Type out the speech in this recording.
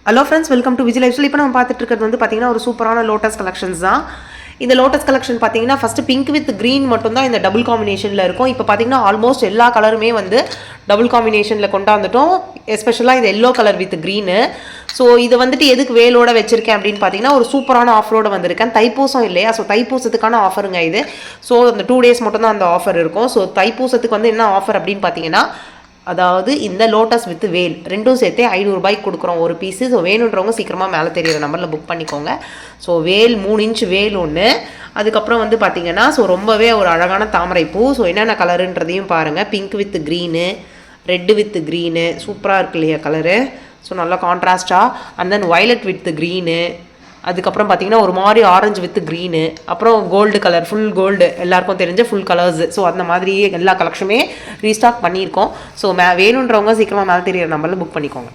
Hello friends, welcome to Vijay life style. இப்போ நம்ம பார்த்துட்டு இருக்கிறது வந்து பார்த்தீங்கன்னா ஒரு சூப்பரான லோட்டஸ் கலெக்ஷன்ஸ் தான். இந்த லோட்டஸ் கலெக்ஷன் பார்த்தீங்கன்னா ஃபஸ்ட்டு பிங்க் வித் க்ரீன் மட்டும்தான் இந்த டபுள் காம்பினேஷனில் இருக்கும். இப்போ பார்த்தீங்கன்னா ஆல்மோஸ்ட் எல்லா கலருமே வந்து டபுள் காம்பினேஷனில் கொண்டாந்துட்டோம். எஸ்பெஷலாக இந்த yellow colour with green. So இது வந்துட்டு எதுக்கு வேலோட வச்சிருக்கேன் அப்படின்னு பார்த்தீங்கன்னா ஒரு சூப்பரான ஆஃபரோட வந்திருக்கேன். தைப்பூசம் இல்லையா, ஸோ தைப்பூசத்துக்கான ஆஃபருங்க இது. ஸோ அந்த 2 days மட்டும் தான் அந்த ஆஃபர் இருக்கும். ஸோ தைப்பூசத்துக்கு வந்து என்ன ஆஃபர் அப்படின்னு பார்த்தீங்கன்னா, அதாவது இந்த லோட்டஸ் வித் வேல் ரெண்டும் சேர்த்து 500 ரூபாய்க்கு கொடுக்குறோம் ஒரு பீஸு. ஸோ வேணுன்றவங்க சீக்கிரமாக மேலே தெரியிற நம்பரில் புக் பண்ணிக்கோங்க. ஸோ வேல் 3 inch வேல் ஒன்று. அதுக்கப்புறம் வந்து பார்த்திங்கன்னா ஸோ ரொம்பவே ஒரு அழகான தாமரைப்பூ. ஸோ என்னென்ன கலருன்றதையும் பாருங்கள். Pink with green, red with green, சூப்பராக இருக்கு இல்லையா கலரு. ஸோ நல்லா கான்ட்ராஸ்டாக. And then violet with green. அதுக்கப்புறம் பார்த்தீங்கன்னா ஒரு மாதிரி ஆரஞ்சு வித் க்ரீனு, அப்புறம் கோல்டு கலர், ஃபுல் கோல்டு எல்லாருக்கும் தெரிஞ்ச ஃபுல் கலர்ஸ். ஸோ அந்த மாதிரியே எல்லா கலெக்ஷனுமே ரீஸ்டாக் பண்ணியிருக்கோம். ஸோ வேணுன்றவங்க சீக்கிரமாக மேலே தெரியிற நம்பரில் புக் பண்ணிக்கோங்க.